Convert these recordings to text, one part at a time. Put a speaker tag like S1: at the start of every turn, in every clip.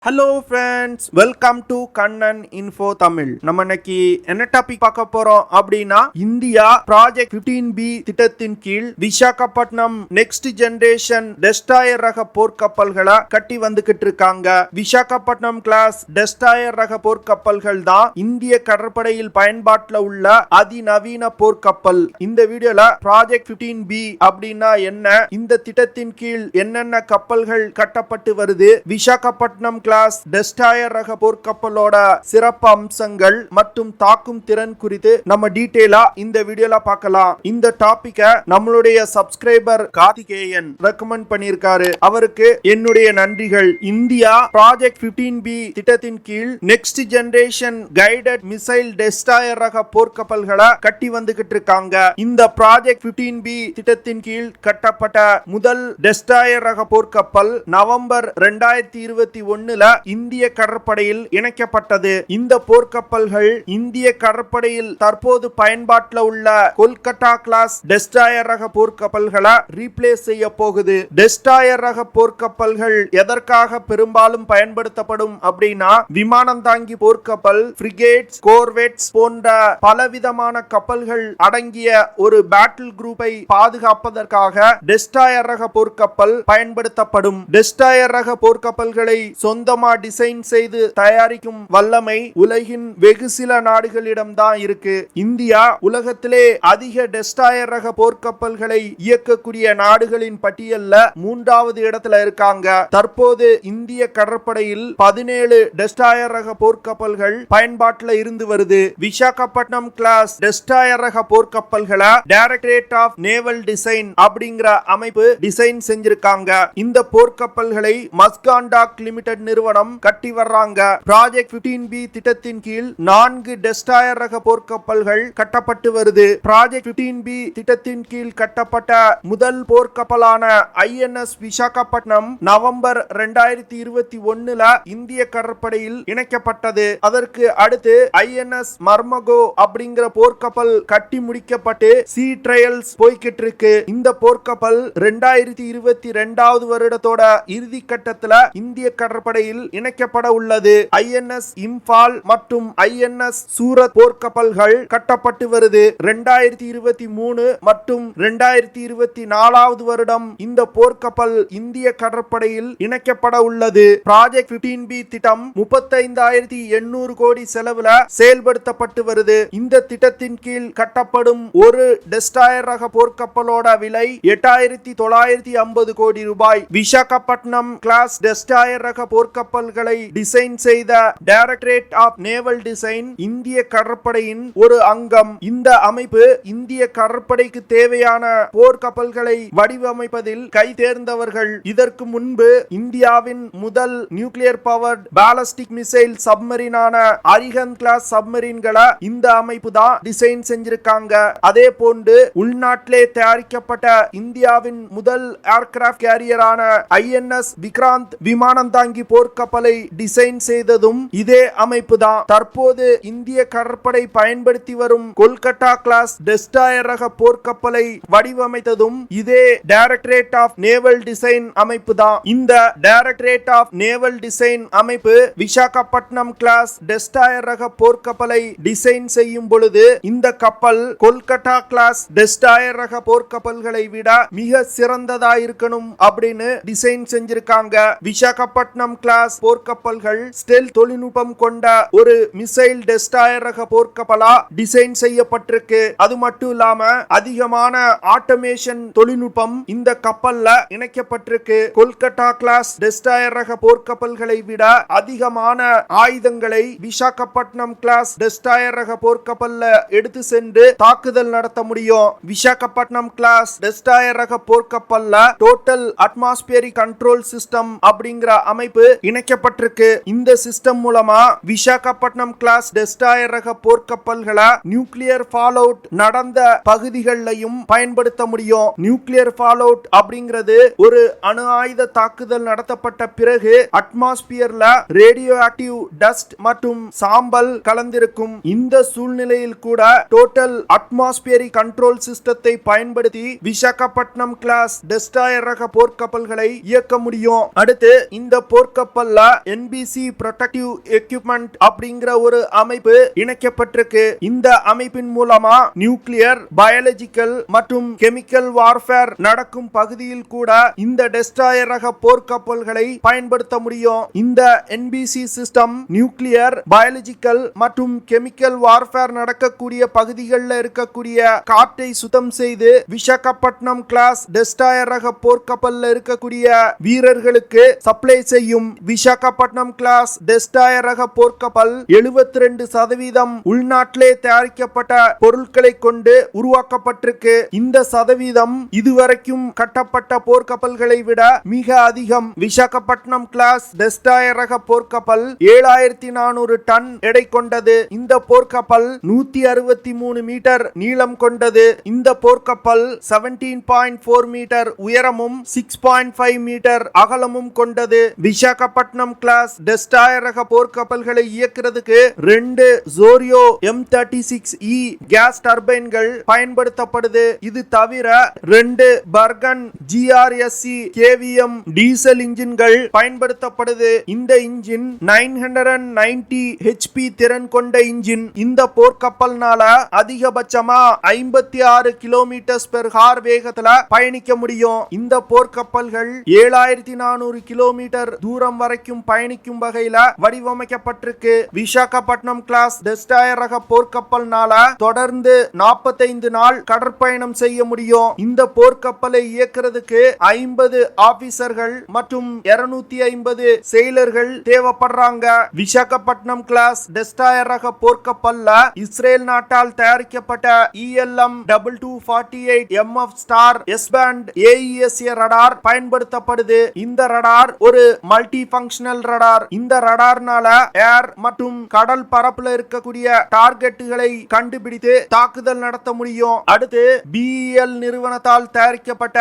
S1: Hello friends, welcome to Kannan info Tamil. நம்ம இன்னைக்கு என்ன டாபிக் பார்க்க போறோம் அப்படின்னா, இந்தியா ப்ராஜெக்ட் 15B திட்டத்தின் கீழ் விசாகப்பட்டினம் நெக்ஸ்ட் ஜெனரேஷன் டெஸ்ட்ராயர் ரக போர்க்கப்பல்களை கட்டி வந்துகிட்டு இருக்காங்க. விசாகப்பட்டினம் கிளாஸ் டெஸ்ட்ராயர் ரக போர்க்கப்பல்கள் தான் இந்திய கடற்படையில் பயன்பாட்டில் உள்ள அதிநவீன போர்க்கப்பல். இந்த வீடியோல ப்ராஜெக்ட் 15B அப்படின்னா என்ன, இந்த திட்டத்தின் கீழ் என்னென்ன கப்பல்கள் கட்டப்பட்டு வருது, விசாகப்பட்டினம் கிளாஸ் டெஸ்ட்ராயர் ரக போர்க்கப்பலோட சிறப்பு அம்சங்கள் மற்றும் தாக்கும் திறன் குறித்து நம்ம டீடைலா இந்த வீடியோல பார்க்கலாம். இந்த டாபிக்க நம்மளுடைய சப்ஸ்கிரைபர் கார்த்திகேயன் ரெக்கமெண்ட் பண்ணியிருக்காரு. அவருக்கு என்னுடைய நன்றிகள். இந்தியா ப்ராஜெக்ட் 15B திட்டத்தின் கீழ் next generation guided missile destroyer ரக போர்க்கப்பல்களை கட்டி வந்துகிட்டு இருக்காங்க. இந்த ப்ராஜெக்ட் 15B திட்டத்தின் கீழ் கட்டப்பட்ட முதல் டெஸ்ட்ராயர் ரக போர்க்கப்பல் நவம்பர் 2021 இந்திய கடற்படையில் இணைக்கப்பட்டது. இந்த போர்க்கப்பல்கள் இந்திய கடற்படையில் தற்போது பயன்பாட்டில் உள்ள kolkata-class டெஸ்ட்ராயர் ரக போர்க்கப்பல்களை ரீப்ளேஸ் செய்ய போகுது. டெஸ்ட்ராயர் ரக போர்க்கப்பல்கள் எதற்காக பெரும்பாலும் பயன்படுத்தப்படும் அப்படின்னா, விமானம் தாங்கி போர்க்கப்பல், ஃப்ரிகேட்ஸ், கோர்வெட்ஸ் போன்ற பலவிதமான கப்பல்கள் அடங்கிய ஒரு பேட்டில் குரூப்பை பாதுகாப்பதற்காக டெஸ்ட்ராயர் ரக போர்க்கப்பல் பயன்படுத்தப்படும். டெஸ்ட்ராயர் ரக போர்க்கப்பல்களை சொந்தமா டிசைன் செய்து தயாரிக்கும் வல்லமை உலகின் வெகு சில நாடுகளிடம் தான் இருக்கு. இந்தியா உலகத்திலே அதிக டெஸ்ட்ராயர் ரக போர்க்கப்பல்களை இயக்கக்கூடிய நாடுகளின் பட்டியல்ல 3வது இடத்துல இருக்காங்க. தற்போது இந்திய கடற்படையில் 17 டெஸ்ட்ராயர் ரக போர்க்கப்பல்கள் பயன்பாட்டில் இருந்து வருது. விசாகப்பட்டினம் கிளாஸ் டெஸ்ட்ராயர் ரக போர்க்கப்பல்களை டைரக்டரேட் ஆஃப் நேவல் டிசைன் அப்படிங்கிற அமைப்பு டிசைன் செஞ்சிருக்காங்க. இந்த போர்க்கப்பல்களை மஸ்காண்டாக் லிமிடெட் நிறுவனம் கட்டி வர்றாங்க. ப்ராஜெக்ட் 15B திட்டத்தின் கீழ் 4 டெஸ்ட்ராயர் ரக போர்க்கப்பல்கள் கட்டப்பட்டு வருது. ப்ராஜெக்ட் 15B திட்டத்தின் கீழ் கட்டப்பட்ட முதல் போர்க்கப்பலான INS விசாகப்பட்டினம் நவம்பர் 2021 இந்திய கடற்படையில் இணைக்கப்பட்டது. அதற்கு அடுத்து INS மர்மகோ அப்படிங்கிற போர்க்கப்பல் கட்டி முடிக்கப்பட்டு சி ட்ரையல்ஸ் போய்கிட்டு இருக்கு. இந்த போர்க்கப்பல் 2022 வருடத்தோட இறுதி கட்டத்துல இந்திய கடற்படையில் இணைக்கப்பட உள்ளது. INS இம்பால் மற்றும் INS சூரத் போர்க்கப்பல்கள் கட்டப்பட்டு வருது. 2023 மற்றும் 2024 வருடம் இந்த போர்க்கப்பல் இந்திய கடற்படையில் இணைக்கப்பட உள்ளது. ப்ராஜெக்ட் 15B திட்டம் 35,800 கோடி செலவுல செயல்படுத்தப்பட்டு வருது. இந்த திட்டத்தின் கீழ் கட்டப்படும் ஒரு டெஸ்ட்ராயர் ரக போர்க்கப்பலோட விலை 8,950 கோடி ரூபாய். விசாகப்பட்டினம் கிளாஸ் டெஸ்ட்ராயர் ரக போர்க்கப்பல்களை டிசைன் செய்த டைரக்டரேட் ஆஃப் நேவல் டிசைன் இந்திய கடற்படையின் ஒரு அங்கம். இந்த அமைப்பு இந்திய கடற்படைக்கு தேவையான போர்க்கப்பல்களை வடிவமைப்பதில் கை தேர்ந்தவர்கள். இதற்கு முன்பு இந்தியாவின் முதல் நியூக்ளியர் பவர்ட் பாலிஸ்டிக் மிசைல் சப்மரீனான அரிஹந்த் கிளாஸ் சப்மரீன்களை இந்த அமைப்பு தான் டிசைன் செஞ்சிருக்காங்க. அதே போன்று உள்நாட்டிலே தயாரிக்கப்பட்ட இந்தியாவின் முதல் ஏர்கிராப்ட் கேரியரான INS விக்ராந்த் விமானம் தாங்கி போர்க்கப்பலை டிசைன் செய்ததும் இதே அமைப்பு தான். தற்போது இந்திய கடற்படை பயன்படுத்தி வரும் kolkata-class டெஸ்ட்ராயர் ரக போர்க்கப்பலை வடிவமைத்ததும் இதே டைரக்டரேட் ஆஃப் நேவல் டிசைன் அமைப்பு தான். இந்த டைரக்டரேட் ஆஃப் நேவல் டிசைன் அமைப்பு விசாகப்பட்டினம் கிளாஸ் டெஸ்ட்ராயர் ரக போர்க்கப்பலை டிசைன் செய்யும் பொழுது இந்த கப்பல் kolkata-class டெஸ்ட்ராயர் ரக போர்க்கப்பல்களை விட மிக சிறந்ததா இருக்கணும் அப்படின்னு டிசைன் செஞ்சிருக்காங்க. விசாகப்பட்டினம் கிளாஸ் போர்க்கப்பல்கள் ஸ்டெல்த் தொழில்நுட்பம் கொண்ட ஒரு மிசைல் டெஸ்ட்ராயர் ரக போர்க்கப்பலா டிசைன் செய்யப்பட்டிருக்கு. அது மட்டும் இல்லாம அதிகமான ஆட்டோமேஷன் தொழில்நுட்பம் இந்த கப்பல்ல இணைக்கப்பட்டிருக்கு. kolkata-class டெஸ்ட்ராயர் ரக போர்க்கப்பல்களை விட அதிகமான ஆயுதங்களை விசாகப்பட்டினம் கிளாஸ் டெஸ்ட்ராயர் ரக போர்க்கப்பல்ல எடுத்து சென்று தாக்குதல் நடத்த முடியும். விசாகப்பட்டினம் கிளாஸ் டெஸ்ட்ராயர் ரக போர்க்கப்பல்ல டோட்டல் அட்மாஸ்பியரிக் கண்ட்ரோல் சிஸ்டம் அப்படிங்கிற அமைப்பு இணைக்கப்பட்டிருக்கு. இந்த சிஸ்டம் மூலமா விசாகப்பட்டினம் கிளாஸ் டெஸ்ட்ராயர் ரக போர்க்கப்பல்களை நியூக்ளியர் ஃபால் அவுட் நடந்த பகுதிகளிலும் பயன்படுத்த முடியும். நியூக்ளியர் ஃபால் அவுட் அப்படிங்கிறது ஒரு அணு ஆயுத தாக்குதல் நடத்தப்பட்ட பிறகு அட்மாஸ்பியர்ல ரேடியோ ஆக்டிவ் டஸ்ட் மற்றும் சாம்பல் கலந்திருக்கும். இந்த சூழ்நிலையில் கூட டோட்டல் அட்மாஸ்பியரிக் கண்ட்ரோல் சிஸ்டத்தை பயன்படுத்தி விசாகப்பட்டினம் கிளாஸ் டெஸ்ட்ராயர் ரக போர்க்கப்பல்களை இயக்க முடியும். அடுத்து இந்த போர்க்கப்பல் கப்பல்ல என்பிசி ப்ரொடெக்டிவ் எக்யூப்மெண்ட் அப்படிங்கிற ஒரு அமைப்பு இணைக்கப்பட்டிருக்கு. இந்த அமைப்பின் மூலமா நியூக்ளியர், பயாலஜிக்கல் மற்றும் கெமிக்கல் வார்ஃபேர் நடக்கும் பகுதியில் கூட இந்த டெஸ்ட்ராயர் ரக போர்க்கப்பல்களை பயன்படுத்த முடியும். இந்த என்பிசி சிஸ்டம் நியூக்ளியர், பயாலஜிக்கல் மற்றும் கெமிக்கல் வார்ஃபேர் நடக்கக்கூடிய பகுதிகளில் இருக்கக்கூடிய காற்றை சுத்தம் செய்து விசாகப்பட்டினம் கிளாஸ் டெஸ்ட்ராயர் ரக போர்க்கப்பல்ல இருக்கக்கூடிய வீரர்களுக்கு சப்ளை செய்யும். விசாகப்பட்டினம் கிளாஸ் டெஸ்ட்ராயர் ரக போர்க்கப்பல் 72% உள்நாட்டிலே தயாரிக்கப்பட்ட பொருட்களை கொண்டு உருவாக்கப்பட்டிருக்கு. இந்த சதவீதம் இதுவரைக்கும் கட்டப்பட்ட போர்க்கப்பல்களை விட மிக அதிகம். விசாகப்பட்டினம் கிளாஸ் டெஸ்ட்ராயர் ரக போர்க்கப்பல் 7400 டன் எடை கொண்டது. இந்த போர்க்கப்பல் 163 மீட்டர் நீளம் கொண்டது. இந்த போர்க்கப்பல் 17.4 மீட்டர் உயரமும் 6.5 மீட்டர் அகலமும் கொண்டது. விசாகப்பட்டினம் கிளாஸ் டெஸ்ட்ராயர் ரக போர்க்கப்பல்களை இயக்குறதுக்கு 2 ஜோரியோ M36E கேஸ் டர்பைன்கள் பயன்படுத்தப்படுது. இது தவிர 2 பர்கன் GRSC KVM டீசல் இன்ஜின்கள் பயன்படுத்தப்படுது. இந்த இன்ஜின் 990 HP திறன் கொண்ட இன்ஜின். இந்த போர்க்கப்பல்னால அதிகபட்சமா 56 km/h வேகத்துல பயணிக்க முடியும். இந்த போர்க்கப்பல்கள் 7400 கிலோமீட்டர் தூரம் வரைக்கும் பயணிக்கும் வகையில வடிவமைக்கப்பட்டிருக்கு. விசாகப்பட்டினம் கிளாஸ் டெஸ்ட்ராயர் ரக போர்க்கப்பல்னால தொடர்ந்து 45 நாள் கடற்பயணம் செய்ய முடியும். இந்த போர்க்கப்பலை இயக்குறதுக்கு 50 ஆபீசர்கள் மற்றும் 250 செயலர்கள் தேவைப்படுறாங்க. விசாகப்பட்டினம் கிளாஸ் டெஸ்ட்ராயர் ரக போர்க்கப்பல்ல இஸ்ரேல் நாட்டால் தயாரிக்கப்பட்ட ELM 2248 MF star S-band AESA radar பயன்படுத்தப்படுது. இந்த ரடார் ஒரு மல்டி ஃபங்க்ஷனல் ரடார். இந்த ரடார்னால ஏர் மற்றும் கடல் பரப்புல இருக்கக்கூடிய டார்கெட்டுகளை கண்டுபிடித்து தாக்குதல் நடத்த முடியும். அடுத்து BEL நிறுவனத்தால் தயாரிக்கப்பட்ட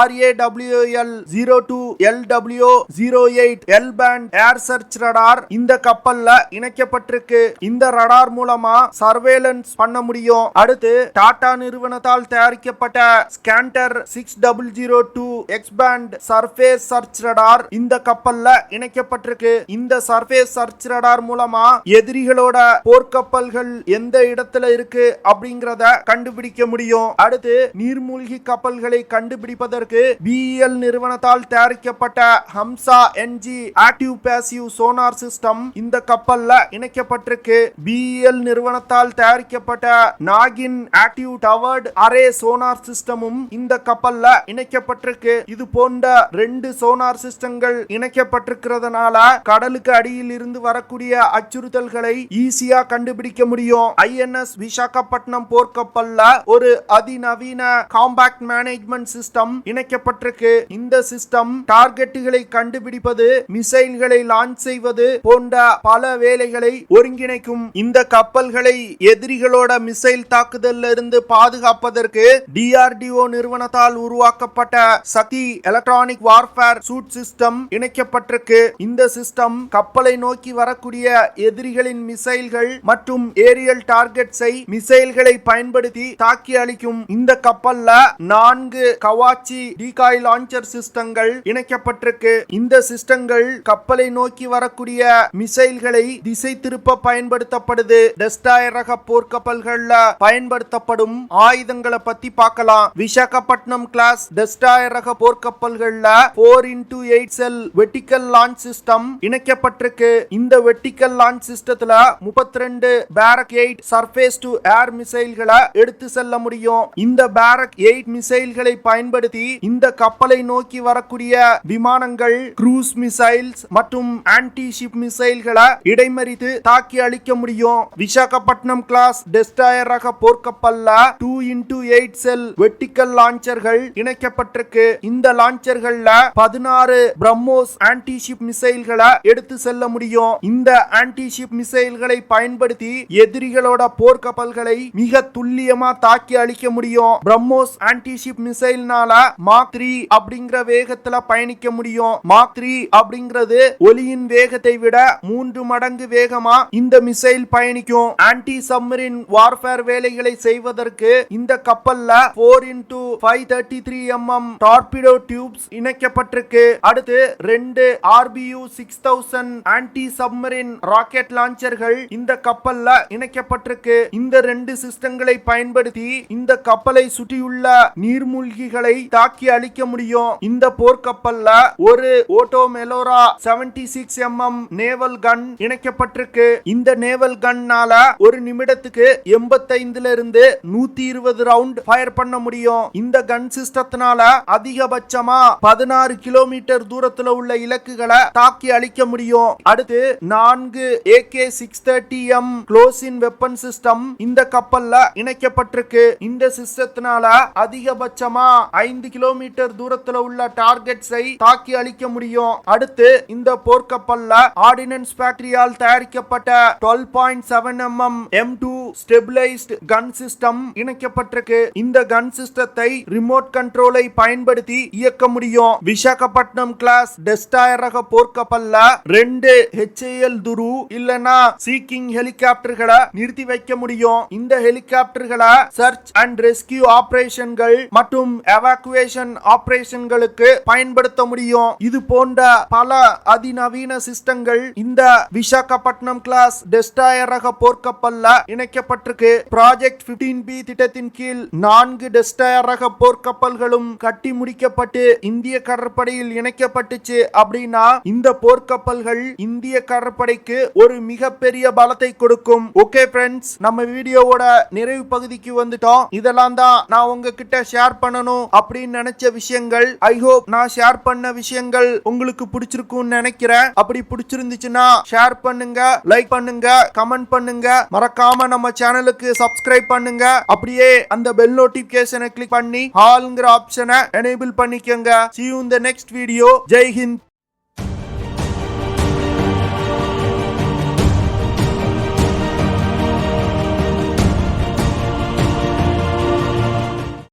S1: RAWL 02 LW08 L-band ஏர் சர்ச் ரடார் இந்த கப்பல்ல இணைக்கப்பட்டிருக்கு. இந்த ரடார் மூலமா சர்வேலன்ஸ் பண்ண முடியும். அடுத்து டாடா நிறுவனத்தால் தயாரிக்கப்பட்ட ஸ்கேண்டர் 6002 X-band சர்ஃபேஸ் சர்ச் ரடார் இந்த கப்பல்ல இணைக்கப்பட்டிருக்கு. இந்த சர்ஃபேஸ் சர்ச் ரடார் மூலமா எதிரிகளோட போர்க்கப்பல்கள் எந்த இடத்துல இருக்கு அப்படிங்கறத கண்டுபிடிக்க முடியும். அடுத்து நீர்மூழ்கி கப்பல்களை கண்டுபிடிப்பதற்கு BEL நிறுவனத்தால் தயாரிக்கப்பட்ட Hamsa NG active passive sonar system இந்த கப்பல்ல இணைக்கப்பட்டிருக்கு. BEL நிறுவனத்தால் தயாரிக்கப்பட்ட நாகின் ஆக்டிவ் டவர்ட் அரே சோனார் சிஸ்டமும் இந்த கப்பல்ல இணைக்கப்பட்டிருக்கு. இது போன்ற 2 சோனார் சிஸ்டங்கள் இணைக்கப்பட்டிருக்கிறதுனால கடலுக்கு அடியில் இருந்து வரக்கூடிய அச்சுறுத்தல்களை ஈஸியா கண்டுபிடிக்க முடியும். INS விசாகப்பட்டினம் போர்க்கப்பல்ல ஒரு அதிநவீன காம்பாக்ட் மேனேஜ்மெண்ட் சிஸ்டம் இணைக்கப்பட்டிருக்கு. இந்த சிஸ்டம் டார்கெட்டுகளை கண்டுபிடிப்பது, மிசைல்களை லான்ச் செய்வது போன்ற பல வேலைகளை ஒருங்கிணைக்கும். இந்த கப்பல்களை எதிரிகளோட மிசைல் தாக்குதல்ல இருந்து பாதுகாப்பதற்கு DRDO நிறுவனத்தால் உருவாக்கப்பட்ட சக்தி எலக்ட்ரானிக் வார்ஃபேர் சூட் சிஸ்டம் இணைக்கப்பட்டிருக்கு. இந்த சிஸ்டம் கப்பலை நோக்கி வரக்கூடிய எதிரிகளின் மிசைல்கள் மற்றும் ஏரியல் டார்கெட்ஸை மிசைல்களை பயன்படுத்தி தாக்கி அளிக்கும். இந்த கப்பல்ல 4 கவாச்சி டீகாய் லான்ச்சர் சிஸ்டங்கள் இணைக்கப்பட்டிருக்கு. இந்த சிஸ்டங்கள் கப்பலை நோக்கி வரக்கூடிய மிசைல்களை திசை திருப்ப பயன்படுத்தப்படுது. டெஸ்ட்ராயர் ரக போர்க்கப்பல்கள்ல பயன்படுத்தப்படும் ஆயுதங்களை பத்தி பார்க்கலாம். விசாகப்பட்டினம் கிளாஸ் டெஸ்ட்ராயர் ரக போர்க்கப்பல்கள்ல 4x8 செல் வெர்டிகல் லான்ச் சிஸ்டம் இணைக்கப்பட்டிருக்கு. இந்த வெர்டிகல் லான்ச் சிஸ்டத்துல 32 பேரக் 8 சர்ஃபேஸ் டு ஏர் மிசைல்களை எடுத்து செல்ல முடியும். இந்த பேரக் 8 மிசைல்களை பயன்படுத்தி இந்த கப்பலை நோக்கி வரக்கூடிய விமானங்கள், க்ரூஸ் மிசைல்ஸ் மற்றும் ஆன்டி ஷிப் மிசைல்களை இடைமறித்து தாக்கி அளிக்க முடியும். விசாகப்பட்டினம் கிளாஸ் டெஸ்ட்ராயர் ரக போர்க்கப்பல்ல 2x8 செல் வெர்டிகல் லான்ச்சர்கள் இணைக்கப்பட்டிருக்கு. இந்த லான்ச்சர்கள்ல 16 பிரம்மோஸ் ஆன்டி ஷிப் மிசைல்களை எடுத்து செல்ல முடியும். இந்த ஆன்டி ஷிப் மிசைல்களை பயன்படுத்தி எதிரிகளோட போர்க்கப்பல்களை மிக துல்லியமா தாக்கி அளிக்க முடியும். பிரம்மோஸ் ஆன்டி ஷிப் மிசைல்னால மாக் 3 அப்படிங்கிற வேகத்துல பயணிக்க முடியும். மாக் 3 அப்படிங்கிறது ஒலியின் வேகத்தை விட 3 மடங்கு வேகமா இந்த மிசைல் பயணிக்கும். ஆன்டி சப்மரீன் வார்ஃபேர் வேலைகளை செய்வதற்கு இந்த கப்பல்ல 4x533 mm டார்பிடோ டியூப்ஸ் இணைக்கப்பட்டிருக்கு. அடுத்து 2 RBU 6000 ஆன்டி சப்மரின் ராக்கெட் லான்ச்சர்கள் இந்த கப்பல்ல இணைக்கப்பட்டிருக்கு. இந்த 2 சிஸ்டங்களை பயன்படுத்தி இந்த கப்பலை சுற்றியுள்ள நீர்மூழ்கிகளை தாக்கி அழிக்க முடியும். இந்த போர்க்கப்பல்ல ஒரு ஓட்டோ மெலோரா 76 mm நேவல் கன் இணைக்கப்பட்டிருக்கு. இந்த நேவல் கன்னால ஒரு நிமிடத்துக்கு 85 இருந்து 120 ரவுண்ட் ஃபயர் பண்ண முடியும். இந்த கன் சிஸ்டத்தினால அதிகபட்சமா 16 கிலோமீட்டர் தூரத்துல உள்ள இலக்குகளை தாக்கி அழிக்க முடியும். அடுத்து 4 AK-630M க்ளோஸ் இன் வெப்பன் சிஸ்டம் இந்த கப்பல்ல இணைக்கப்பட்டிருக்கு. இந்த சிஸ்டத்தினால அதிகபட்சமா 5 கிலோமீட்டர் தூரத்துல உள்ள டார்கெட்ஸை தாக்கி அழிக்க முடியும். அடுத்து இந்த போர்க்கப்பல்ல ஆர்டினன்ஸ் ஃபேக்டரியால் தயாரிக்கப்பட்ட 12.7 mm M2 stabilised gun system இணைக்கப்பட்டிருக்கு. இந்த கன் சிஸ்டத்தை ரிமோட் கண்ட்ரோலை பயன்படுத்தி இயக்க முடியும். விசாகப்பட்டினம் கிளாஸ் டெஸ்ட்ராயர் ரக போர்க்கப்பல்ல 2 HAL துரு இல்லனா சீக்கிங் ஹெலிகாப்டர்களை நிறுத்தி வைக்க முடியும். இந்த ஹெலிகாப்டர்களை சர்ச் அண்ட் ரெஸ்கியூ ஆபரேஷன்கள் மற்றும் எவாக்குவேஷன் ஆபரேஷன்களுக்கு பயன்படுத்த முடியும். இது போன்ற பல அதிநவீன சிஸ்டங்கள் இந்த விசாகப்பட்டினம் கிளாஸ் டெஸ்ட்ராயர் ரக போர்க்கப்பல்ல இணைக்கப்பட்டிருக்கு. ப்ராஜெக்ட் 15B திட்டத்தின் கீழ் 4 டெஸ்ட்ராயர் ரக போர்க்கப்பல்களும் கட்டி முடிக்கப்பட்டு இந்திய கடற்படையில் இணைக்கப்பட்டுச்சு. அப்படின்னா இந்த போர்க்கப்பல்கள் இந்திய கடற்படைக்கு ஒரு மிகப்பெரிய பலத்தை கொடுக்கும். ஓகே ஃப்ரெண்ட்ஸ், நம்ம வீடியோவோட நிறைவு பகுதிக்கு வந்துட்டோம். இதெல்லாம் தான் நான் உங்ககிட்ட ஷேர் பண்ணணும் அப்படின்னு நினைச்ச விஷயங்கள். ஐ ஹோப் நான் ஷேர் பண்ண விஷயங்கள் உங்களுக்கு பிடிச்சிருக்கும்னு நினைக்கிறேன். அப்படி பிடிச்சிருந்துச்சுன்னா ஷேர் பண்ணுங்க, லைக் பண்ணுங்க, கமெண்ட் பண்ணுங்க. மறக்காம நம்ம சேனலுக்கு சப்ஸ்கிரைப் பண்ணுங்க. அப்படியே அந்த பெல் நோட்டிபிகேஷனை கிளிக் பண்ணி ஆல்ங்கிற ஆப்ஷனை எனேபிள் பண்ணிக்கங்க. See you in the next video. Jai Hind.